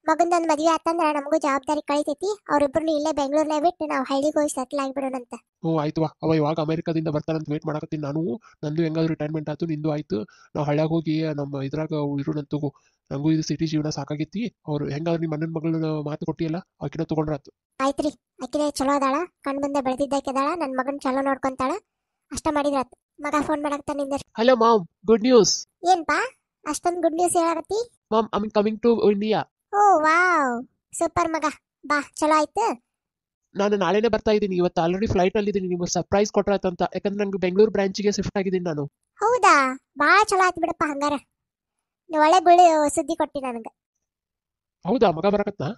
ಮಗಂದೊಂದು ಮದುವೆ ಆತಂದ್ರ ನಮಗೂ ಜವಾಬ್ದಾರಿ ಕಳಿತೈತಿ. ಅವ್ರಿಬ್ರು ಇಲ್ಲೇ ಬೆಂಗಳೂರ್ನೇ ಬಿಟ್ಟು ನಾವು ಹಳ್ಳಿಗೆ ಹೋಗಿ ಸೆಟ್ಲ್ ಆಗಿಬಿಡೋಣಂತ. ಹ್ಞೂ ಆಯ್ತು ವಾ. ಅವ ಇವಾಗ ಅಮೆರಿಕಾದಿಂದ ಬರ್ತಾನಂತ ವೇಟ್ ಮಾಡಕತ್ತೀನಿ ನಾನು. ನಂದು ಹೆಂಗಾದ್ರು ರಿಟೈರ್ಮೆಂಟ್ ಆಯ್ತು, ನಿಂದು ಆಯ್ತು. ನಾವು ಹಳ್ಳ್ಯಾಗ ಹೋಗಿ ನಮ್ಮ ಇದ್ರಾಗ ಇರೋಣಂತ. ನಂಗೂ ಇದು ಸಿಟಿ ಜೀವನ ಸಾಕಾಗೈತಿ. ಅವ್ರು ಹೆಂಗಾದ್ರು ನಿಮ್ಮ ಅಣ್ಣನ ಮಗಳನ್ನ ಮಾತು ಕೊಟ್ಟಿಯಲ್ಲ, ಆಕಿನ ತಗೊಂಡ್ರಾತು. ಆಯ್ತ್ರಿ, ಆಕಿನೇ ಚಲೋ ಅದಾಳ, ಕಣ್ ಮುಂದೆ ಬೆಳೆದಿದ್ದಾಕಿದಾಳ, ನನ್ನ ಮಗನ್ ಚಲೋ ನೋಡ್ಕೊಂತಾಳ. ಅಷ್ಟ ಮಾಡಿದ್ರಾತು. ಮಗ ಫೋನ್ ಮಾಡಾಕ್ತಾನ ನಿಂದ್ರ. Hello mom, good news. ಏನ್ಪಾ ಅಷ್ಟೊಂದು ಗುಡ್ ನ್ಯೂಸ್ ಹೇಳಾಕತ್ತಿ? Mom, I am coming to India. Oh wow, super ಮಗ. ಬಾ, ಚಲೋ ಆಯ್ತು. ನಾನು ನಾಳೆನೇ ಬರ್ತಾ ಇದ್ದೀನಿ. ಇವತ್ತು ಆಲ್ರೆಡಿ ಫ್ಲೈಟ್ ಅಲ್ಲಿ ಇದ್ದೀನಿ. ನಿಮ್ಗೆ ಸರ್ಪ್ರೈಸ್ ಕೊಟ್ರಾಯ್ತಂತ. ಯಾಕಂದ್ರೆ ನಂಗೆ ಬೆಂಗಳೂರು ಬ್ರಾಂಚಿಗೆ ಶಿಫ್ಟ್ ಆಗಿದ್ದೀನಿ ನಾನು. ಹೌದಾ, ಬಾಳ ಚಲೋ ಆಯ್ತು ಬಿಡಪ್ಪ. ಹಂಗಾರ ನೀವ್ ಒಳ್ಳೆ ಗುಳಿ ಸುದ್ದಿ ಕೊಟ್ಟಿ ನನಗ. ಹೌದಾ, ಮಗ ಬರಕತ್ನಾ?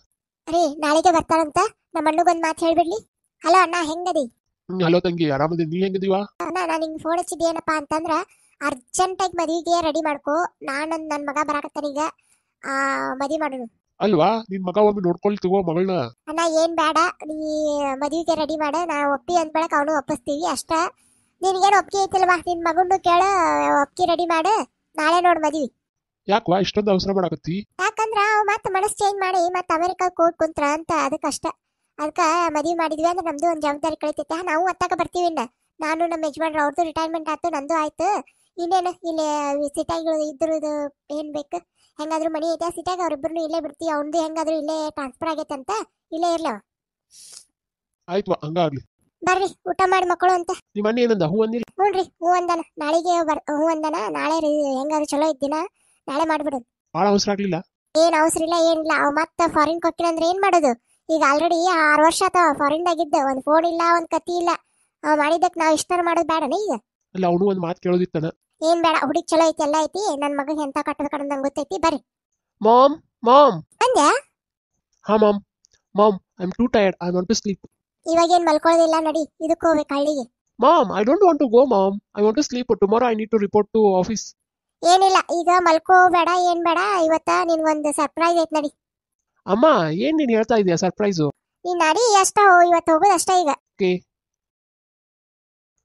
ರೀ, ನಾಳೆಗೆ ಬರ್ತಾರಂತ. ನಮ್ಮ ಅಣ್ಣಗೊಂದ್ ಮಾತು ಹೇಳ್ಬಿಡ್ಲಿ. ಹಲೋ ಅಣ್ಣ, ಹೆಂಗದಿ? ಹಲೋ ತಂಗಿ, ಆರಾಮದಿ? ನೀ ಹೆಂಗದೀವಾ? ಅಣ್ಣ, ನಾನು ಹಿಂಗ್ ಫೋನ್ ಹಚ್ಚಿದ್ದೆ ಏನಪ್ಪಾ ಅಂತಂದ್ರ, ಅರ್ಜೆಂಟಾಗಿ ಮದುವೆಗೆ ರೆಡಿ ಮಾಡ್ಕೋ. ನನ್ನ ಮಗ ಬರಾಕತ್ತಾನೀಗ, ಮದುವೆ ಮಾಡೋಣ. ಅಲ್ವಾ, ನಿನ್ ಮಗ ಒಮ್ಮೆ ನೋಡ್ಕೊಳ್ತೀವೋ ಮಗಳನ್ನ. ಅಣ್ಣ, ಏನ್ ಬೇಡ, ನೀ ಮದುವೆಗೆ ರೆಡಿ ಮಾಡ. ನಾವು ಒಪ್ಪಿ ಅಂದ ಬೆಳಕ್ ಅವನು ಒಪ್ಪಿಸ್ತೀವಿ ಅಷ್ಟ. ನಿನ್ಗೇನು ಒಪ್ಪಿಗೆ ಐತಿಲ್ವಾ? ನಿನ್ ಮಗನ್ನು ಕೇಳ, ಒಪ್ಪಿಗೆ ರೆಡಿ ಮಾಡ. ನಾಳೆ ನೋಡ್ ಮದ್ವಿ. ಯಾಕವಾ ಇಷ್ಟೊಂದು ಅವಸರ ಮಾಡಾಕತ್ತಿ? ಯಾಕಂದ್ರ ಅವ್ ಮತ್ತ ಮನಸ್ ಚೇಂಜ್ ಮಾಡಿ ಮತ್ತ ಅಮೆರಿಕಾಕ್ ಹೋಗಿ ಕುಂತ್ರ ಅಂತ, ಅದಕ್ಕಷ್ಟ. ಅದಕ್ಕ ಮದ್ವಿ ಮಾಡಿದ್ವಿ ಅಂದ್ರೆ ನಮ್ದು ಒಂದ್ ಜವಾಬ್ದಾರಿ ಕಳಿತೈತೆ. ನಾವು ಒತ್ತಾಕ ಬರ್ತೀವಿ. ನಾನು ನಮ್ಮ ಯಜಮಾನ್ರು, ಅವ್ರದ್ದು ರಿಟೈರ್ಮೆಂಟ್ ಆಯ್ತು, ನಂದು ಆಯ್ತು. ಇನ್ನೇನು ಇಲ್ಲಿ ಸಿಟಿಗಳು ಇದ್ರದ್ದು ಏನ್ ಬೇಕು? ಹೆಂಗಾದ್ರು ಮನಿ ಐತೆ ಸಿಟಿಯಾಗ, ಅವ್ರಿಬ್ರು ಇಲ್ಲೇ ಬಿಡ್ತೀವಿ. ಅವ್ನದು ಹೆಂಗಾದ್ರು ಇಲ್ಲೇ ಟ್ರಾನ್ಸ್ಫರ್ ಆಗೈತೆ ಅಂತ ಇಲ್ಲೇ ಇರ್ಲವ. ಆಯ್ತು, ಹಂಗಾಗ್ಲಿ. ಬರ್ರಿ, ಊಟ ಮಾಡಿ ಮಕ್ಕಳು ಅಂತ. ನಿಮ್ಮ ಅಣ್ಣ ಏನಂದ? ಹೂ ಅಂದಿಲ್ಲ? ಹ್ಞೂನ್ರಿ, ಹೂ ಅಂದನ. ನಾಳೆಗೆ ಹೂ ಅಂದನ. ನಾಳೆ ರೀ, ಹೆಂಗಾದ್ರು ಚಲೋ ಇದ್ದಿನ ನಾಳೆ ಮಾಡ್ಬಿಡೋದು. ಭಾಳ ಅವಸರ ಆಗ್ಲಿಲ್ಲ? ಏನ್ ಅವಸರ ಇಲ್ಲ, ಏನಿಲ್ಲ. ಅವ್ ಮತ್ತ ಫಾರಿನ್ ಕೊಟ್ಟಿನಂದ್ರೆ ಏನ್ ಮಾಡೋದು? ಈಗ ಆಲ್ರೆಡಿ 6 ವರ್ಷ ಆತ ಫಾರಿನ್ದಾಗಿದ್ದ. ಒಂದ್ ಫೋನ್ ಇಲ್ಲ, ಒಂದ್ ಕತಿ ಇಲ್ಲ. ಅವ್ ಮಾಡಿದ್ದಕ್ ನಾವ್ ಇಷ್ಟಾರ ಮಾಡೋದು ಬೇಡನ ಈಗ? ಅಲ್ಲ, ಅವನು ಒಂದ್ ಮಾತು ಕೇಳೋದಿತ್ತನ. ಏನ್ ಬೇಡ, ಹುಡುಗಿ ಚಲೋ ಐತಿ, ಎಲ್ಲ ಐತಿ. ನನ್ ಮಗ ಎಂತ ಕಟ್ಟದ ಕಡಂದಂಗ್ ಗೊತ್ತೈತಿ. ಬರ್ರಿ. Mom, mom. ಅಂದ್ಯಾ? ಹಾ mom. Mom, I am too tired, I want to sleep. ಇವಾಗೇನ್ ಮಲ್ಕೊಳ್ಳೋದಿಲ್ಲ, ನಡಿ ಇದಕ್ಕೆ ಹೋಗ್ಬೇಕು ಹಳ್ಳಿಗೆ. Mom, I don't want to go mom. I want to sleep. Tomorrow I need to report to office. ಏನಿಲ್ಲ, ಈಗ ಮಲ್ಕೋಬೇಡ, ಏನ್ ಬೇಡ. ಇವತ್ತ ನಿನ್ಗೊಂದು ಸರ್ಪ್ರೈಸ್ ಐತ್, ನಡಿ. ಅಮ್ಮ, ಏನ್ ನೀನ್ ಹೇಳ್ತಾ ಇದೀಯ ಸರ್ಪ್ರೈಸು? ನೀನ್ ನಡಿ ಅಷ್ಟ, ಇವತ್ತು ಹೋಗೋದು ಅಷ್ಟ ಈಗ. Okay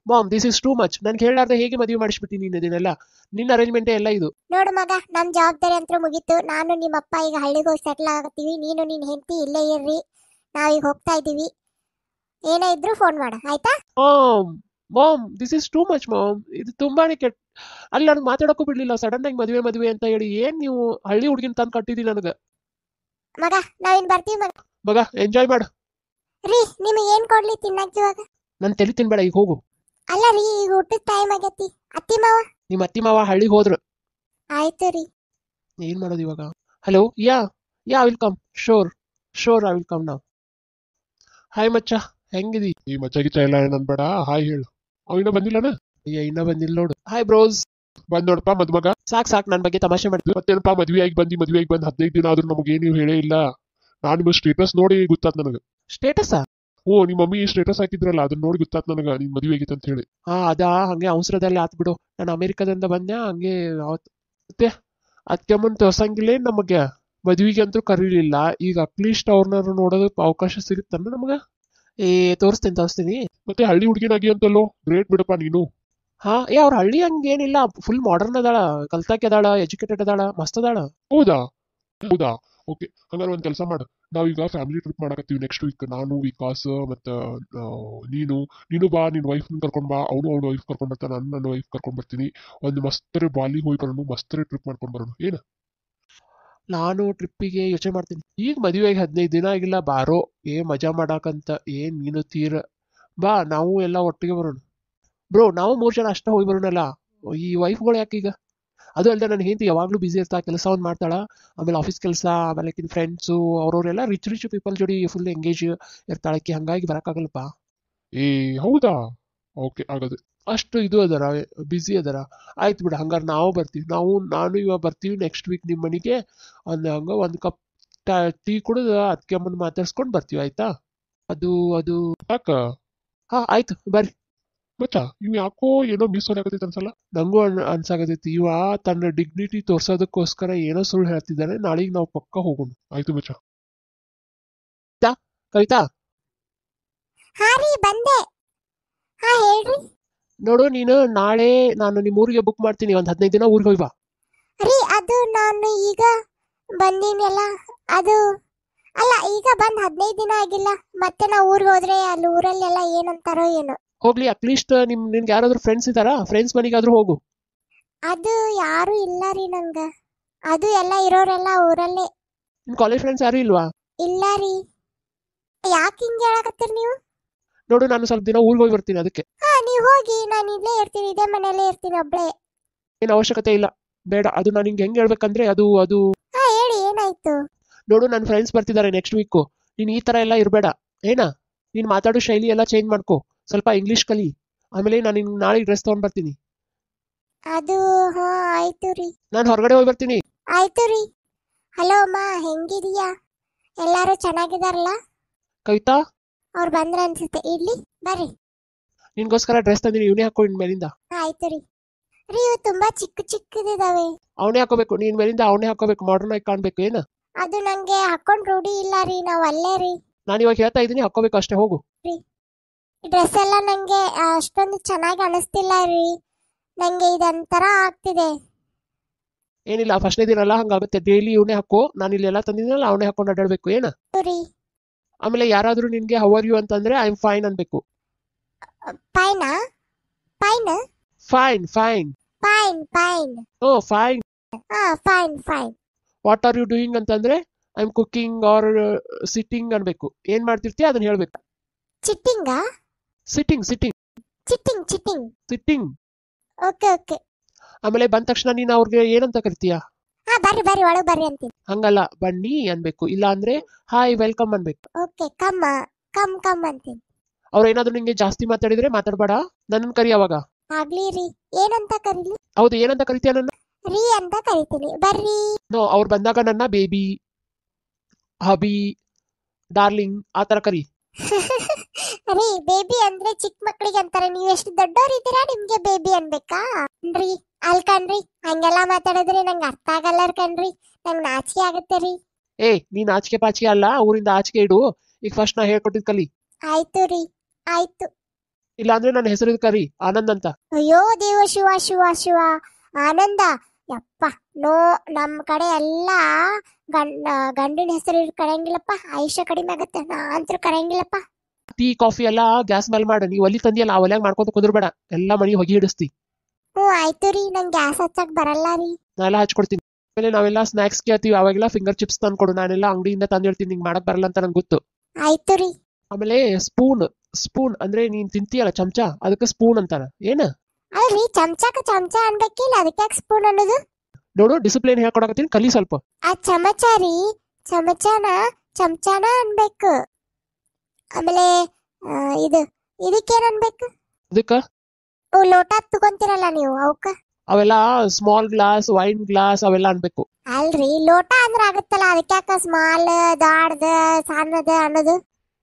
mom, this is too much. ನನ್ಗೆ ಹೇಳಾರ್ದೆ ಹೇಗೆ ಮದುವೆ ಮಾಡಿಸ್ಬಿಟ್ಟಿ ನೀನು? ಇದನ್ನೆಲ್ಲ ನಿನ್ನ ಅರೇಂಜ್ಮೆಂಟೇ ಎಲ್ಲ ಇದು. ನೋಡು ಮಗ, ನಮ್ ಜವಾಬ್ದಾರಿ ಅಂತೂ ಮುಗೀತು. ನಾನು ನಿಮ್ಮಪ್ಪ ಈಗ ಹಳ್ಳಿಗೆ ಹೋಗಿ ಸೆಟ್ಲ್ ಆಗತ್ತೀವಿ. ನೀನು ನಿನ್ ಹೆಂಡತಿ ಇಲ್ಲೇ ಇರ್ರಿ. ನಾವೀಗ ಹೋಗ್ತಾ ಇದೀವಿ. ಏನೇ ಇದ್ರು ಫೋನ್ ಮಾಡ, ಆಯ್ತಾ? Mom, mom, this is too much mom. ಇದು ತುಂಬಾನೇ ಕೆಟ್ಟ. ಅಲ್ಲಿ ನನಗೆ ಮಾತಾಡೋಕ್ಕೂ ಬಿಡ್ಲಿಲ್ಲ. ಸಡನ್ ಆಗಿ ಮದುವೆ ಮದುವೆ ಅಂತ ಹೇಳಿ ಏನ್ ನೀವು ಹಳ್ಳಿ ಹುಡುಗಿನ ತಂದು ಕಟ್ಟಿದಿ ನನಗೆ. ಮಗ, ನಾವಿನ್ ಬರ್ತೀವಿ ಮಗ. ಮಗ, ಎಂಜಾಯ್ ಮಾಡು. ರೀ, ನಿಮಗೆ ಏನ್ ಕೊಡ್ಲಿ ತಿನ್ನಕ್ ಇವಾಗ? ನನ್ ತಲೆ ತಿನ್ಬೇಡ, ಈಗ ಹೋಗು. ಅಲ್ಲ ರೀ, ಈಗ ಊಟದ ಟೈಮ್ ಆಗೈತಿ. ಅತ್ತಿ ಮಾವ? ನಿಮ್ಮ ಅತ್ತಿ ಮಾವ ಹಳ್ಳಿಗೆ ಹೋದ್ರು. ಆಯ್ತು ರೀ. ಏನ್ ಮಾಡೋದು ಇವಾಗ? Hello, yeah yeah will come. Sure sure, I will come ನಾವ್. ಹಾಯ್ ಮಚ್ಚ, ಹೆಂಗಿದಿ? ಈ ಮಚ್ಚಗಿಚ್ಚ ಎಲ್ಲ ಏನನ್ಬೇಡ, ಹಾಯ್ ಹೇಳು. ಅವ ಇನ್ನ ಬಂದಿಲ್ಲನ? ಅಯ್ಯ, ಇನ್ನ ಬಂದಿಲ್ಲ ನೋಡು. Hi bros. ಬಂದ್ ನೋಡಪ್ಪ ಮದ್ಮಗ. ಸಾಕ್ ನನ್ ಬಗ್ಗೆ ತಮಾಷೆ ಮಾಡಿದ್ವಿ. ಮತ್ತೇನಪ್ಪ, ಮದ್ವೆ ಆಗಿ ಬಂದು 15 ದಿನ ಆದ್ರೂ ನಮಗೆ ನೀವು ಹೇಳೇ ಇಲ್ಲ. ನಾನು ನಿಮ್ಮ ಸ್ಟೇಟಸ್ ನೋಡಿ ಗೊತ್ತಾತ್ ನನಗೆ. ಸ್ಟೇಟಸ್ಸಾ? ಓ, ನಿಮ್ಮ ಮಮ್ಮಿ ಸ್ಟೇಟಸ್ ಹಾಕಿದ್ರಲ್ಲ, ಅದನ್ನ ನೋಡಿ ಗೊತ್ತಾತ್ ನನಗ ನಿನ್ ಮದುವೆ ಆಗಿತ್ತು ಅಂತ ಹೇಳಿ. ಅದಾ, ಹಂಗೆ ಅವಸರದಲ್ಲಿ ಆತ್ ಬಿಡು. ನಾನು ಅಮೆರಿಕದಿಂದ ಬಂದ್ಯಾ, ಹಂಗೆ ಅವತ್ತು. ಮತ್ತೆ ಅತ್ತೆಮ್ಮನ್ ತೋರ್ಸಂಗಿಲ್ಲ ನಮಗೆ. ಮದ್ವಿಗೆ ಅಂತೂ ಕರೀಲಿಲ್ಲ. ಈಗ ಅಟ್ಲೀಸ್ಟ್ ಅವ್ರನ್ನ ನೋಡೋದಕ್ಕೆ ಅವಕಾಶ ಸಿಗುತ್ತನ್ನ ನಮಗ? ತೋರಿಸ್ತೀನಿ. ಮತ್ತೆ ಹಳ್ಳಿ ಹುಡುಗಿನಾಗಿ ಅಂತಲ್ಲೋ, ಗ್ರೇಟ್ ಬಿಡಪ್ಪ ನೀನು. ಹಾ, ಅವ್ರ ಹಳ್ಳಿ ಹಂಗೇನಿಲ್ಲ. ಫುಲ್ ಮಾಡರ್ನ್ ಅದಾಳ, ಕಲ್ತಾಕಿ ಅದಾಳ, ಎಜುಕೇಟೆಡ್ ಅದಾಳ, ಮಸ್ತ್ ಅದಾಳ. ಹೌದಾ? ಓಕೆ, ಹಂಗಾರೆ ಒಂದ್ ಕೆಲಸ ಮಾಡು. ನಾವೀಗ ಫ್ಯಾಮಿಲಿ ಟ್ರಿಪ್ ಮಾಡಕತ್ತೀವಿ ನೆಕ್ಸ್ಟ್ ವೀಕ್. ನಾನು, ವಿಕಾಸ್, ಮತ್ತ ನೀನು ಬಾ. ನಿನ್ ವೈಫ್ ಕರ್ಕೊಂಡ್ ಬಾ. ಅವನು ಅವನ ವೈಫ್ ಕರ್ಕೊಂಡ್ ಬರ್ತಾನೆ, ನಾನು ನನ್ನ ವೈಫ್ ಕರ್ಕೊಂಡ್ ಬರ್ತೀನಿ. ಒಂದು ಮಸ್ತರೆ ಬಾಲಿಗೆ ಹೋಗಿ ಬರೋಣ, ಮಸ್ತರೆ ಟ್ರಿಪ್ ಮಾಡ್ಕೊಂಡ್ ಬರೋಣ. ಏನ? ನಾನು ಟ್ರಿಪ್ಪಿಗೆ ಯೋಚನೆ ಮಾಡ್ತೀನಿ. ಈಗ ಮದುವೆಗೆ 15 ದಿನ ಆಗಿಲ್ಲ. ಬಾರೋ, ಮಜಾ ಮಾಡಾಕಂತ. ನೀನು ತೀರ ಬಾ, ನಾವು ಎಲ್ಲ ಒಟ್ಟಿಗೆ ಬರೋಣ. ಬ್ರೋ, ನಾವು 3 ಜನ ಅಷ್ಟ ಹೋಗಿ ಬರೋಣಲ್ಲ. ಈ ವೈಫ್ಗಳು ಯಾಕೆ ಈಗ? ಅದು ಅಲ್ಲದೆ ನನ್ನ ಹೆಂಡತಿ ಯಾವಾಗ್ಲೂ ಬಿಸಿ ಇರ್ತಾ, ಕೆಲಸ ಒಂದು ಮಾಡ್ತಾಳ. ಆಮೇಲೆ ಆಫೀಸ್ ಕೆಲಸ, ಆಮೇಲೆ ಫ್ರೆಂಡ್ಸು ಅವರೆಲ್ಲ ರಿಚ್ ಪೀಪಲ್ ಜೋಡಿ ಫುಲ್ ಎಂಗೇಜ್ ಇರ್ತಾಳಕ್ಕೆ. ಹಂಗಾಗಿ ಬರಕ್ಕಾಗಲ್ಲಪ್ಪ. ಹೌದಾ? ಓಕೆ, ಆಗದು ಅಷ್ಟು ಇದು ಅದರ, ಬಿಸಿ ಅದರ. ಆಯ್ತು ಬಿಡ, ಹಂಗಾರೆ ನಾವು ಬರ್ತೀವಿ. ನಾನು ಇವಾಗ ಬರ್ತೀವಿ ನೆಕ್ಸ್ಟ್ ವೀಕ್ ನಿಮ್ಮ ಮನೆಗೆ. ಒಂದು ಕಪ್ ಟೀ ಕುಡಿದು ಅದಕ್ಕೆ ಅಮ್ಮನ ಮಾತಾಡ್ಸ್ಕೊಂಡು ಬರ್ತೀವಿ, ಆಯ್ತಾ? ಅದು ಯಾಕ? ಹಾ, ಆಯ್ತು, ಬರ್ರಿ. ಮಚ್ಚ, ಇವ್ ಯಾಕೋ ಏನೋ ಮಿಸ್ ಆಗತೈತಿ ಅನ್ಸಲ್ಲ? ನಂಗೂ ಅನ್ಸಾಗತೈತಿ. ಇವ ತನ್ನ ಡಿಗ್ನಿಟಿ ತೋರ್ಸೋದಕ್ಕೋಸ್ಕರ ಏನೋ ಸುಳ್ಳು ಹೇಳ್ತಿದ್ದಾನೆ. ನಾಳೆಗೆ ನಾವು ಪಕ್ಕ ಹೋಗೋಣ. ಆಯ್ತು ಮಚ್ಚ. ಕವಿತಾ? ಹಾ ರೀ, ಬಂದೆ. ಹಾ, ಹೇಳ್ರಿ. ನೋಡು, ನೀನು ನಾಳೆ ನಾನು ನಿಮ್ಮ ಊರಿಗೆ ಬುಕ್ ಮಾಡ್ತೀನಿ. ಒಂದು 15 ದಿನ ಊರಿಗೆ ಹೋಗಿ ಬಾ. ರೀ, ಅದು ನಾನು ಈಗ ಬಂದಿನೆಲ್ಲ. ಅದು ಅಲ್ಲ, ಈಗ ಬಂದ್ 15 ದಿನ ಆಗಿಲ್ಲ. ಮತ್ತೆ ನಾವು ಊರಿಗೆ ಹೋದ್ರೆ ಅಲ್ಲಿ ಊರಲ್ಲೆಲ್ಲ ಏನಂತಾರೋ ಏನೋ. ಹೋಗ್ಲಿ, ಅಟ್ಲೀಸ್ಟ್ ನಿನ್ಗೆ ಯಾರಾದ್ರೂ ಫ್ರೆಂಡ್ಸ್ ಇದ್ದಾರಾ? ಫ್ರೆಂಡ್ಸ್ ಮನೆಗಾದ್ರೂ ಹೋಗು. ಅದು ಯಾರು ಇಲ್ಲ ರೀ ನಂಗ. ಅದು ಎಲ್ಲ ಇರೋರೆಲ್ಲ ಊರಲ್ಲೇ. ನಿನ್ ಕಾಲೇಜ್ ಫ್ರೆಂಡ್ಸ್ ಯಾರು ಇಲ್ವಾ? ಇಲ್ಲ ರೀ. ಯಾಕೆ ಹಿಂಗೆ ಹೇಳಕತ್ತೀರಿ ನೀವು? ನೋಡು, ನಾನು ಸ್ವಲ್ಪ ದಿನ ಊರಿಗೆ ಹೋಗಿ ಬರ್ತೀನಿ, ಅದಕ್ಕೆ. ಹಾ, ನೀವು ಹೋಗಿ, ನಾನು ಇಲ್ಲೇ ಇರ್ತೀನಿ, ಇದೇ ಮನೆಯಲ್ಲೇ ಇರ್ತೀನಿ ಒಬ್ಳೆ. ಏನು ಅವಶ್ಯಕತೆ ಇಲ್ಲ, ಬೇಡ. ಅದು ನಾನು ನಿಂಗೆ ಹೆಂಗೆ ಹೇಳ್ಬೇಕಂದ್ರೆ ಅದು ಹಾ, ಹೇಳಿ ಏನಾಯ್ತು? ನೋಡು, ನನ್ನ ಫ್ರೆಂಡ್ಸ್ ಬರ್ತಿದ್ದಾರೆ ನೆಕ್ಸ್ಟ್ ವೀಕು. ನೀನು ಈ ಥರ ಎಲ್ಲ ಇರಬೇಡ, ಏನ? ನೀನು ಮಾತಾಡೋ ಶೈಲಿ ಎಲ್ಲ ಚೇಂಜ್ ಮಾಡ್ಕೊ, ಸ್ವಲ್ಪ ಇಂಗ್ಲೀಷ್ ಕಲಿ. ಆಮೇಲೆ ನಾನು ನಿನ್ಗೆ ನಾಳೆ ಡ್ರೆಸ್ ತೊಗೊಂಡು ಬರ್ತೀನಿ. ಅದು ಹಾ, ಆಯ್ತು ರೀ. ನಾನು ಹೊರಗಡೆ ಹೋಗಿ ಬರ್ತೀನಿ. ಆಯ್ತು ರೀ. ಹಲೋ ಅಮ್ಮ, ಹೆಂಗಿದೀಯಾ? ಎಲ್ಲಾರು ಚೆನ್ನಾಗಿದಾರಲ್ಲ? ಕವಿತಾ, ಅವ್ರು ಬಂದ್ರ ಅನ್ಸುತ್ತೆ. ಇಡ್ಲಿ, ಬರ್ರಿ. ನಿನ್ಗೋಸ್ಕರ ಡ್ರೆಸ್ ತಂದಿನಿ, ಇವನೇ ಹಾಕೋ ಇನ್ ಮೇಲಿಂದ. ಆಯ್ತು ರೀ. ರೀ, ಇವು ತುಂಬಾ ಚಿಕ್ಕದಿದಾವೆ. ಅವನೇ ಹಾಕೋಬೇಕು, ನೀನ್ ಮೇಲಿಂದ ಅವನೇ ಹಾಕೋಬೇಕು, ಮಾಡರ್ನ್ ಆಗಿ ಕಾಣ್ಬೇಕು. ಏನ? ಅದು ನಂಗೆ ಹಾಕೊಂಡ್ ರೂಢಿ ಇಲ್ಲ ರೀ, ನಾವ್ ಅಲ್ಲೇ ರೀ. ನಾನು ಇವಾಗ ಹೇಳ್ತಾ ಇದ್ದೀನಿ, ಹಾಕೋಬೇಕು ಅಷ್ಟೇ, ಹೋಗು. ಡ್ರೆಸ್ ಎಲ್ಲ ನಂಗೆ ಅಷ್ಟೊಂದು ಚೆನ್ನಾಗಿ ಅನಿಸ್ತಿಲ್ಲ ರೀ. ನಂಗೆ ಇದೊಂಥರ ಆಗ್ತಿದೆ. ಏನಿಲ್ಲ, ಫಸ್ಟ್ನೇ ದಿನ ಅಲ್ಲ, ಹಂಗಾಗುತ್ತೆ. ಡೈಲಿ ಇವನೇ ಹಾಕೋ. ನಾನು ಇಲ್ಲೆಲ್ಲ ತಂದಿದ್ದೀನಲ್ಲ, ಅವನೇ ಹಾಕೊಂಡು ಅಡ್ಡಾಡ್ಬೇಕು. ಏನ? ರೀ. ಆಮೇಲೆ ಯಾರಾದ್ರೂ ನಿನ್ಗೆ ಹೌ ಆರ್ ಯು ಅಂತಂದ್ರೆ ಐ ಆಮ್ ಫೈನ್ ಅನ್ಬೇಕು. ಪೈನಾ? ಪೈನ್? Fine fine fine fine. Oh fine. ಹಾ, fine fine. What are you doing ಅಂತಂದ್ರೆ I am cooking or sitting ಅನ್ಬೇಕು. ಏನ್ ಮಾಡ್ತಿರ್ತೀಯ ಅದನ್ನ ಹೇಳ್ಬೇಕು. ಚಿಟ್ಟಿಂಗಾ? ಸಿಟ್ಟಿಂಗ್ ಸಿಟ್ಟಿಂಗ್ ಚಿಟ್ಟಿಂಗ್ ಚಿಟ್ಟಿಂಗ್. ಸಿಟ್ಟಿಂಗ್. Okay okay. ಆಮೇಲೆ ಬಂದ ತಕ್ಷಣ ನೀನು ಅವ್ರಿಗೆ ಏನಂತ ಕರಿತೀಯ? ಹಾ, ಬರ್ರಿ ಬರ್ರಿ, ಒಳಗ್ ಬರ್ರಿ ಅಂತೀನಿ. ಹಂಗಲ್ಲ, ಬನ್ನಿ ಅನ್ಬೇಕು. ಇಲ್ಲ ಅಂದ್ರೆ ಹಾಯ್ ವೆಲ್ಕಮ್ ಅನ್ಬೇಕು. ಓಕೆ, ಕಮ್ಮ ಕಮ್ ಕಮ್ ಅಂತೀನಿ. ಅವ್ರು ಏನಾದ್ರು ನಿಂಗೆ ಜಾಸ್ತಿ ಮಾತಾಡಿದ್ರೆ ಮಾತಾಡ್ಬೇಡ, ನನ್ನನ್ ಕರಿ ಅವಾಗ. ಆಗ್ಲಿ ರೀ. ಏನಂತ ಕರೀಲಿ? ಹೌದು, ಏನಂತ ಕರಿತೀಯ ನನ್ನ? ರೀ ಅಂತ ಕರಿತೀನಿ, ಬರ್ರಿ. ನೋ, ಅವ್ರು ಬಂದಾಗ ನನ್ನ ಬೇಬಿ, ಹಬಿ, ಡಾರ್ಲಿಂಗ್ ಆ ತರ ಕರಿ. ರೀ, ಬೇಬಿ ಅಂದ್ರೆ ಚಿಕ್ಕ ಮಕ್ಳಿಗೆ ಅಂತಾರೆ. ನೀವ್ ಎಷ್ಟು ದೊಡ್ಡವ್ರಿದ್ದೀರಾ, ನಿಮ್ಗೆ ಬೇಬಿ ಅನ್ಬೇಕಾ? ರೀ, ಅಲ್ಕಣ್ರಿ, ಹಂಗೆಲ್ಲಾ ಮಾತಾಡಿದ್ರೆ ನಂಗೆ ಅರ್ಥ ಆಗಲ್ಲ ಕಣ್ರಿ. ನಂಗ್ ನಾಚಿಕೆ ಆಗುತ್ತೆ ರೀ. ಏ, ನೀನ್ ಆಚಿಕೆ ಪಾಚಿಕೆ ಅಲ್ಲ, ಊರಿಂದ ಆಚಿಕೆ ಇಡು. ಈಗ ಫಸ್ಟ್ ನಾ ಹೇಳ್ಕೊಟ್ಟಿದ್ ಕಲಿ. ಆಯ್ತು ರೀ, ಆಯ್ತು. ಇಲ್ಲ ಅಂದ್ರೆ ನನ್ನ ಹೆಸರು ಕರಿ, ಆನಂದ್ ಅಂತ. ಅಯ್ಯೋ ದೇವ ಶಿವ ಶಿವ ಶಿವ. ಆನಂದ? ಯಪ್ಪ, ನೋ. ನಮ್ ಕಡೆ ಎಲ್ಲ ಗಂಡಿನ ಹೆಸರು ಕರೆಯಂಗಿಲ್ಲಪ್ಪ. ಆಯುಷ್ಯ ಕಡಿಮೆ ಆಗತ್ತೆ, ನಾ ಅಂತೂ ಕರೆಯಂಗಿಲ್ಲಪ್ಪ. ಟೀ ಕಾಫಿ ಎಲ್ಲ ಗ್ಯಾಸ್ ಮೇಲೆ ಮಾಡ. ನೀವು ಒಲಿ ತಂದಿಯಲ್ಲ, ಆ ಒಲ್ಯಾಗ ಮಾಡ್ಕೊಂತ ಕುಂದ್ರಬೇಡ, ಎಲ್ಲ ಮನಿ ಹೊಗೆ ಹಿಡಿಸ್ತಿ. ಆಯ್ತು ರೀ, ನಂಗೆ ಗ್ಯಾಸ್ ಹಚ್ಚಕ್ ಬರಲ್ಲ ರೀ. ನಾ ಎಲ್ಲ ಹಚ್ಕೊಡ್ತೀನಿ. ಆಮೇಲೆ ನಾವೆಲ್ಲ ಸ್ನಾಕ್ಸ್ ಕೇಳ್ತೀವಿ, ಅವಾಗೆಲ್ಲ ಫಿಂಗರ್ ಚಿಪ್ಸ್ ತಂದ್ಕೊಡು. ನಾನೆಲ್ಲ ಅಂಗಡಿಯಿಂದ ತಂದು ಹೇಳ್ತೀನಿ, ನಿಂಗೆ ಮಾಡಕ್ ಬರಲ್ಲ ಅಂತ ನಂಗೆ ಗೊತ್ತು. ಆಯ್ತು ರೀ. ಆಮೇಲೆ ಸ್ಪೂನ್. ಸ್ಪೂನ್ ಅಂದ್ರೆ ನೀನ್ ತಿಂತೀಯಲ್ಲ ಚಮಚ, ಅದಕ್ಕೆ ಸ್ಪೂನ್ ಅಂತಾರ. ಏನ? ಅಲ್ರಿ, ಚಮಚಕ ಚಮಚ ಅನ್ಬೇಕಿಲ್ಲ, ಅದಕ್ಕೆ ಸ್ಪೂನ್ ಅನ್ನೋದು? ನೋಡು, ಡಿಸಿಪ್ಲಿನ್ ಹೇಳ್ಕೊಡಕತ್ತೀನಿ, ಕಲಿ ಸ್ವಲ್ಪ. ಆ ಚಮಚ ರೀ, ಚಮಚನ ಚಮಚನ ಅನ್ಬೇಕು. ಆಮೇಲೆ ಇದು ಇದಕ್ಕೇನ್ ಅನ್ಬೇಕು? ಅದಕ್ಕ ಲೋಟ ತಗೊಂತಿರಲ್ಲ ನೀವು, ಅವಕ್ಕ? ಅವೆಲ್ಲ ಸ್ಮಾಲ್ ಗ್ಲಾಸ್, ವೈನ್ ಗ್ಲಾಸ್ ಅವೆಲ್ಲ ಅನ್ಬೇಕು. ಅಲ್ರಿ, ಲೋಟ ಅಂದ್ರ ಆಗತ್ತಲ್ಲ, ಅದಕ್ಕೆ ಸ್ಮಾಲ್, ದಾಡ್ದ, ಸಣ್ಣದ ಅನ್ನೋದು?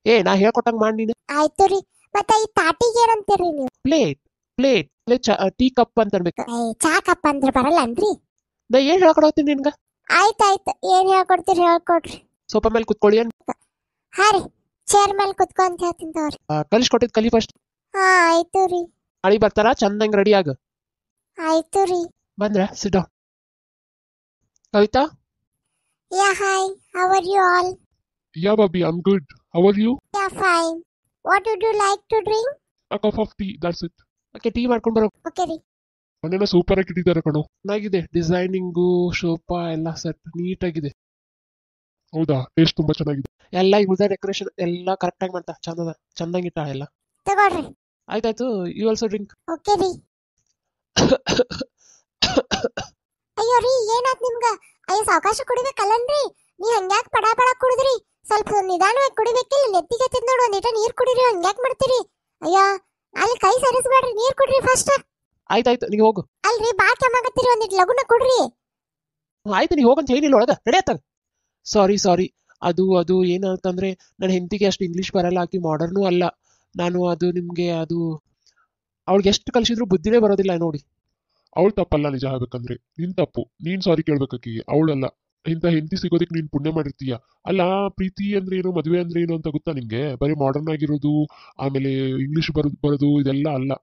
ಏ, ನಾ ಹೇಳ್ಕೊಟ್ಟಂಗ್ ಮಾಡಿ ನೀನು. ಆಯ್ತು ರೀ. ಮತ್ತೆ ಈ ತಾಟಿಗೆ ಏನಂತೀರಿ ನೀವು? ಪ್ಲೇಟ್. ಪ್ಲೇಟ್. ಟೀ ಕಪ್ ಅಂತ ಅನ್ಬೇಕು. ಚಾ ಕಪ್ ಅಂದ್ರ ಬರಲ್ಲನ್ರಿ? ನಾ ಏನ್ ಹೇಳ್ಕೊಡತ್ತೀನಿ ನಿನ್ಗ? ಆಯ್ತಾಯ್ತು, ಏನ್ ಹೇಳ್ಕೊಡ್ತೀರಿ ಹೇಳ್ಕೊಡ್ರಿ. ಸೋಫಾ ಮೇಲೆ ಕುತ್ಕೊಳ್ಳಿ ಅನ್. ಹಾ ರೀ, ಚೇರ್ ಮೇಲೆ ಕುತ್ಕೊಂತ ಹೇಳ್ತೀನಿ ತಗೋರಿ. ಕಲಿಸ್ಕೊಟ್ಟಿದ್ ಕಲಿ ಫಸ್ಟ್. ಹಾ, ಆಯ್ತು ರೀ. ನಾಳೆ ಬರ್ತಾರ, ಚಂದಂಗ್ ರೆಡಿ ಆಗ. ಆಯ್ತು ರೀ. ಬಂದ್ರ sit down. Kavita? Yeah, hi, how are you all? Yeah, Bobby, I'm good. How are you? Yeah, fine. What would you like to drink? A cup of tea, that's it. Okay, tea ಮಾಡ್ಕೊಂಡ್ ಬರೋ. Okay ರೀ. ಮನೇನ super ಆಗಿ ಇಟ್ಟಿದ್ದಾರೆ ಕಣೋ. ಚೆನ್ನಾಗಿದೆ, designing, sofa ಎಲ್ಲ set neat ಆಗಿದೆ. ಹೌದಾ? ಟೇಸ್ಟ್ ತುಂಬಾ ಚೆನ್ನಾಗಿದೆ. ಎಲ್ಲ ಈಗ ಡೆಕೋರೇಷನ್ ಎಲ್ಲ ಕರೆಕ್ಟ್ ಆಗಿ ಮಾಡ್ತಾ, ಚಂದದ, ಚಂದಂಗ್ ಇಟ್ಟ ಎಲ್ಲ. ತಗೊಳ್ರಿ. ಆಯ್ತಾಯ್ತು, ಯು ಆಲ್ಸೋ ಡ್ರಿಂಕ್. ಓಕೆ ರೀ. ಅಯ್ಯೋ ರೀ, ಏನಾತ್ ನಿಮ್ಗ? ಅಯ್ಯೋ, ಸಾವಕಾಶ ಕುಡಿಬೇಕಲ್ಲನ್ರಿ? ನೀ ಹಂಗ್ಯಾಕ್ ಪಡ ಪಡ ಕುಡಿದ್ರಿ? ಸ್ವಲ್ಪ ನಿಧಾನವಾಗಿ ಕುಡಿಬೇಕಿಲ್ಲ? ನೆತ್ತಿಗೆ ತಿಂದ್ ನೋಡು, ಒಂದಿಟ ನೀರ್ ಕುಡಿರಿ. ಹಂಗ್ಯಾಕ್ ಮಾಡ್ತೀರಿ? ಅಯ್ಯ, ಅಲ್ಲಿ ಕೈ ಸರಿಸ್ಬೇಡ್ರಿ, ನೀರ್ ಕುಡ್ರಿ ಫಸ್ಟ್. ಆಯ್ತಾಯ್ತು, ನೀವು ಹೋಗು. ಅಲ್ರಿ, ಬಾ ಕೆಮ್ಮಾಗತ್ತೀರಿ, ಒಂದಿಟ್ ಲಗುನ ಕುಡ್ರಿ. ಆಯ್ತು, ನೀವು ಹೋಗಂತ ಏನಿಲ್ಲ ಒಳಗ, ರೆಡಿ ಆತ. ಸಾರಿ, ಅದು ಏನಂತಂದ್ರೆ ನನ್ನ ಹೆಂಡತಿಗೆ ಅಷ್ಟು ಇಂಗ್ಲೀಷ್ ಬರಲ್ಲ, ಆಕಿ ಮಾಡರ್ನು ಅಲ್ಲ. ನಾನು ಅದು ನಿಮ್ಗೆ ಅದು ಅವಳಿಗೆ ಎಷ್ಟು ಕಲಿಸಿದ್ರು ಬುದ್ಧಿನೇ ಬರೋದಿಲ್ಲ ನೋಡಿ. ಅವಳು ತಪ್ಪಲ್ಲ, ನಿಜ ಹೇಳ್ಬೇಕಂದ್ರೆ ನಿನ್ ತಪ್ಪು. ನೀನ್ ಸಾರಿ ಕೇಳ್ಬೇಕಾಕಿ, ಅವಳಲ್ಲ. ಇಂಥ ಹೆಂಡತಿ ಸಿಗೋದಿಕ್ ನೀನ್ ಪುಣ್ಯ ಮಾಡಿರ್ತೀಯ. ಅಲ್ಲ, ಪ್ರೀತಿ ಅಂದ್ರೆ ಏನು, ಮದುವೆ ಅಂದ್ರೆ ಏನು ಅಂತ ಗೊತ್ತಾ ನಿಂಗೆ? ಬರೀ ಮಾಡರ್ನ್ ಆಗಿರೋದು, ಆಮೇಲೆ ಇಂಗ್ಲಿಷ್ ಬರೋದು ಇದೆಲ್ಲ ಅಲ್ಲ.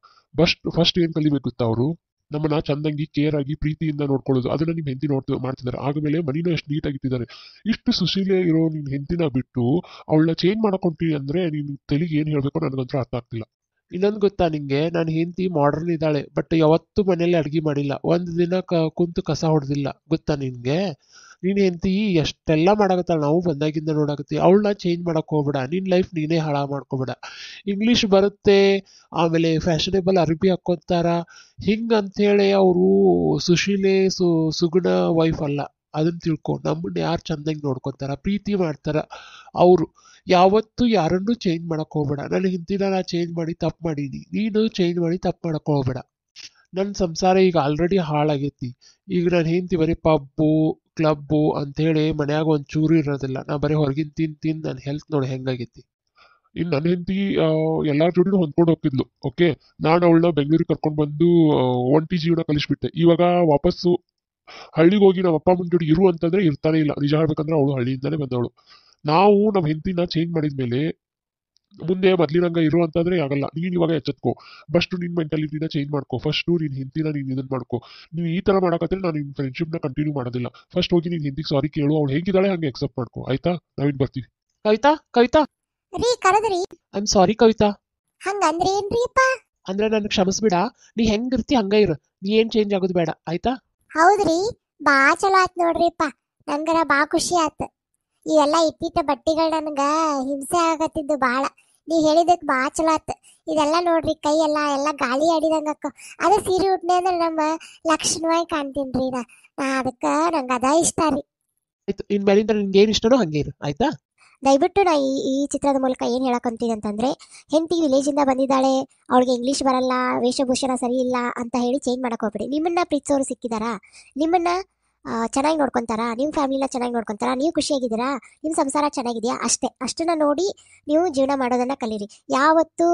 ಫಸ್ಟ್ ಏನ್ ಕಲಿಬೇಕು ಗೊತ್ತಾ ಅವರು? ನಮ್ಮನ್ನ ಚಂದಂಗಿ ಕೇರ್ ಆಗಿ ಪ್ರೀತಿಯಿಂದ ನೋಡ್ಕೊಳ್ಳೋದು ಅದನ್ನ ನಿಮ್ ಹೆಂಡತಿ ಮಾಡ್ತಿದ್ದಾರೆ. ಆಮೇಲೆ ಮನಿನ ಎಷ್ಟು ನೀಟಾಗಿ ಇಟ್ಟಿದ್ದಾರೆ. ಇಷ್ಟು ಸುಶೀಲೆ ಇರೋ ನಿನ್ ಹೆಂಡತಿನ ಬಿಟ್ಟು ಅವಳನ್ನ ಚೇಂಜ್ ಮಾಡಕೊಂತೀನಿ ಅಂದ್ರೆ ನೀನ್ ತೆಲಿಗೆ ಏನ್ ಹೇಳ್ಬೇಕೋ ನನಗಂತೂ ಅರ್ಥ ಆಗ್ತಿಲ್ಲ. ಇನ್ನೊಂದು ಗೊತ್ತಾ ನಿಂಗೆ, ನನ್ನ ಹೆಂಡತಿ ಮಾಡರ್ನ್ ಇದ್ದಾಳೆ, ಬಟ್ ಯಾವತ್ತೂ ಮನೇಲಿ ಅಡ್ಗೆ ಮಾಡಿಲ್ಲ, ಒಂದು ದಿನ ಕುಂತು ಕಸ ಹೊಡೆದಿಲ್ಲ. ಗೊತ್ತಾ ನಿನ್ಗೆ? ನಿನ್ ಹೆಂಡತಿ ಎಷ್ಟೆಲ್ಲ ಮಾಡಕತ್ತಾಳ, ನಾವು ಬಂದಾಗಿಂದ ನೋಡಕತ್ತೀವಿ. ಅವಳನ್ನ ಚೇಂಜ್ ಮಾಡಕ್ ಹೋಗ್ಬೇಡ, ನಿನ್ ಲೈಫ್ ನೀನೇ ಹಾಳ ಮಾಡ್ಕೋಬೇಡ. ಇಂಗ್ಲಿಷ್ ಬರುತ್ತೆ, ಆಮೇಲೆ ಫ್ಯಾಷನೇಬಲ್ ಅರ್ಬಿ ಹಾಕೋತಾರ, ಹಿಂಗಂತೇಳಿ ಅವರು ಸುಶೀಲೆ ಸುಗುಣ ವೈಫ್ ಅಲ್ಲ. ಅದನ್ನ ತಿಳ್ಕೊ. ನಮ್ಮನ್ನ ಯಾರು ಚಂದಂಗೆ ನೋಡ್ಕೊತಾರ, ಪ್ರೀತಿ ಮಾಡ್ತಾರ, ಅವರು ಯಾವತ್ತೂ ಯಾರನ್ನೂ ಚೇಂಜ್ ಮಾಡಕ್ ಹೋಗ್ಬೇಡ. ನನ್ನ ಹಿಂದಿನ ನಾ ಚೇಂಜ್ ಮಾಡಿ ತಪ್ಪು ಮಾಡೀನಿ, ನೀನು ಚೇಂಜ್ ಮಾಡಿ ತಪ್ಪು ಮಾಡಕ್ ಹೋಗ್ಬೇಡ. ನನ್ನ ಸಂಸಾರ ಈಗ ಆಲ್ರೆಡಿ ಹಾಳಾಗೈತಿ. ಈಗ ನಾನು ಹೆಂಡತಿ ಬರೀ ಪಬ್ಬು ಕ್ಲಬ್ಬು ಅಂಥೇಳಿ ಮನ್ಯಾಗ ಒಂದು ಚೂರು ಇರೋದಿಲ್ಲ. ನಾ ಬರೀ ಹೊರಗಿನ ತಿಂದು ನನ್ನ ಹೆಲ್ತ್ ನೋಡಿ ಹೆಂಗಾಗೈತಿ. ಇನ್ ನನ್ನ ಹೆಂಡತಿ ಎಲ್ಲಾರ ಜೋಡಿನೂ ಹೊಂದ್ಕೊಂಡು ಹೋಗ್ತಿದ್ಲು. ಓಕೆ, ನಾನು ಅವಳನ್ನ ಬೆಂಗಳೂರಿಗೆ ಕರ್ಕೊಂಡು ಬಂದು ಒಂಟಿ ಜೀವನ ಕಲಿಸ್ಬಿಟ್ಟೆ. ಇವಾಗ ವಾಪಸ್ಸು ಹಳ್ಳಿಗೆ ಹೋಗಿ ನಮ್ಮ ಅಪ್ಪ ಅಮ್ಮನ ಜೋಡಿ ಇರು ಅಂತಂದ್ರೆ ಇರ್ತಾನೆ ಇಲ್ಲ. ನಿಜ ಹೇಳ್ಬೇಕಂದ್ರೆ ಅವಳು ಹಳ್ಳಿಯಿಂದಾನೇ ಬಂದವಳು. ನಾವು ನಮ್ಮ ಹೆಂಡತಿನ ಚೇಂಜ್ ಮಾಡಿದ್ಮೇಲೆ ಮುಂದೆ ಮೊದ್ಲಿನಂಗ ಇರು ಅಂತಂದ್ರೆ ಆಗಲ್ಲ. ನೀನ್ ಇವಾಗ ಎಚ್ಚೆತ್ಕೋ. ಫಸ್ಟ್ ನಿನ್ ಮೆಂಟಾಲಿಟಿನ ಚೇಂಜ್ ಮಾಡ್ಕೋ. ಫಸ್ಟ್ ನಿನ್ ಹೆಂಡತಿನ ನೀನ್ ಇದನ್ ಮಾಡ್ಕೋ. ನೀನ್ ಈ ತರ ಮಾಡಕತ್ರೆ ನಾನು ನಿನ್ ಫ್ರೆಂಡ್ಶಿಪ್ ನ ಕಂಟಿನ್ಯೂ ಮಾಡೋದಿಲ್ಲ. ಫಸ್ಟ್ ಹೋಗಿ ನಿನ್ ಹೆಂಡತಿಗೆ ಸಾರಿ ಕೇಳು, ಅವಳು ಹೇಗಿದ್ದಾಳೆ ಹಂಗೆ ಅಕ್ಸೆಪ್ಟ್ ಮಾಡ್ಕೋ. ಆಯ್ತಾ? ನಾವಿನ್ ಬರ್ತೀವಿ. ಕವಿತಾ, ಕವಿತಾ, ರೀ ಕರೆದ್ರಿ? I am sorry Kavita. ಹಂಗಂದ್ರೆ ಏನ್ರಿಪ್ಪ? ಅಂದ್ರೆ ನನ್ಗೆ ಕ್ಷಮಿಸ್ಬಿಡ. ನೀ ಹೆಂಗಿರ್ತಿ ಹಂಗ ಇರು, ನೀ ಏನ್ ಚೇಂಜ್ ಆಗೋದು ಬೇಡ. ಆಯ್ತಾ? ಹೌದ್ರಿ, ಬಾ ಚಲೋ ಆತ್ ನೋಡ್ರಿಪ್ಪ. ನಂಗರ ಬಾ ಖುಷಿ ಆತ್. ಇವೆಲ್ಲ ಇಟ್ಟಿಟ್ಟ ಬಟ್ಟಿಗಳು ನನ್ಗ ಹಿಂಸೆ ಆಗತ್ತಿದ್ದು ಬಾಳ. ನೀ ಹೇಳಿದಕ್ ಬಾ ಚಲೋ ಆತ್. ಇದೆಲ್ಲ ನೋಡ್ರಿ, ಕೈ ಎಲ್ಲ ಗಾಳಿ ಆಡಿದಂಗ ಅಕ್ಕ. ಅದ ಸೀರೆ ಉಟ್ನೆ ಅಂದ್ರೆ ನಮ್ಮ ಲಕ್ಷಣವಾಗಿ ಕಾಣ್ತೀನ್ರಿ ನಾ. ಅದಕ್ಕ ನಂಗ ಅದ ಇಷ್ಟ ರೀ. ಆಯ್ತು, ಇನ್ ಮೇಲಿಂದ ನಿನ್ಗೆ ಏನ್ ಇಷ್ಟನೋ ಹಂಗೆ ಇರು. ಆಯ್ತಾ? ದಯವಿಟ್ಟು ನಾ ಈ ಚಿತ್ರದ ಮೂಲಕ ಏನು ಹೇಳಕ್ಕಂತೀನಿ ಅಂತಂದ್ರೆ, ಹೆಂಡತಿ ವಿಲೇಜಿಂದ ಬಂದಿದ್ದಾಳೆ, ಅವಳಿಗೆ ಇಂಗ್ಲೀಷ್ ಬರಲ್ಲ, ವೇಷಭೂಷಣ ಸರಿ ಇಲ್ಲ ಅಂತ ಹೇಳಿ ಚೇಂಜ್ ಮಾಡಕ್ ಹೋಗ್ಬೇಡಿ. ನಿಮ್ಮನ್ನ ಪ್ರೀತಿಸೋರು ಸಿಕ್ಕಿದಾರಾ, ನಿಮ್ಮನ್ನ ಚೆನ್ನಾಗಿ ನೋಡ್ಕೊಂತಾರ, ನಿಮ್ಮ ಫ್ಯಾಮಿಲಿನ ಚೆನ್ನಾಗಿ ನೋಡ್ಕೊಂತಾರ, ನೀವು ಖುಷಿಯಾಗಿದ್ದೀರಾ, ನಿಮ್ಮ ಸಂಸಾರ ಚೆನ್ನಾಗಿದೆಯಾ, ಅಷ್ಟನ್ನ ನೋಡಿ ನೀವು ಜೀವನ ಮಾಡೋದನ್ನ ಕಲೀರಿ. ಯಾವತ್ತೂ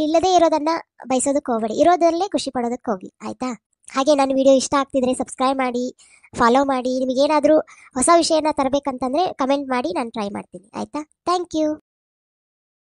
ಇಲ್ಲದೇ ಇರೋದನ್ನ ಬಯಸೋದಕ್ಕೆ ಹೋಗ್ಬೇಡಿ, ಇರೋದರಲ್ಲೇ ಖುಷಿ ಪಡೋದಕ್ಕೆ ಹೋಗಿ. ಆಯ್ತಾ? ಹಾಗೆ ನನ್ನ ವಿಡಿಯೋ ಇಷ್ಟ ಆಗ್ತಿದ್ರೆ ಸಬ್ಸ್ಕ್ರೈಬ್ ಮಾಡಿ, ಫಾಲೋ ಮಾಡಿ. ನಿಮಗೇನಾದರೂ ಹೊಸ ವಿಷಯನ ತರಬೇಕಂತಂದ್ರೆ ಕಮೆಂಟ್ ಮಾಡಿ, ನಾನು ಟ್ರೈ ಮಾಡ್ತೀನಿ. ಆಯ್ತಾ? Thank you.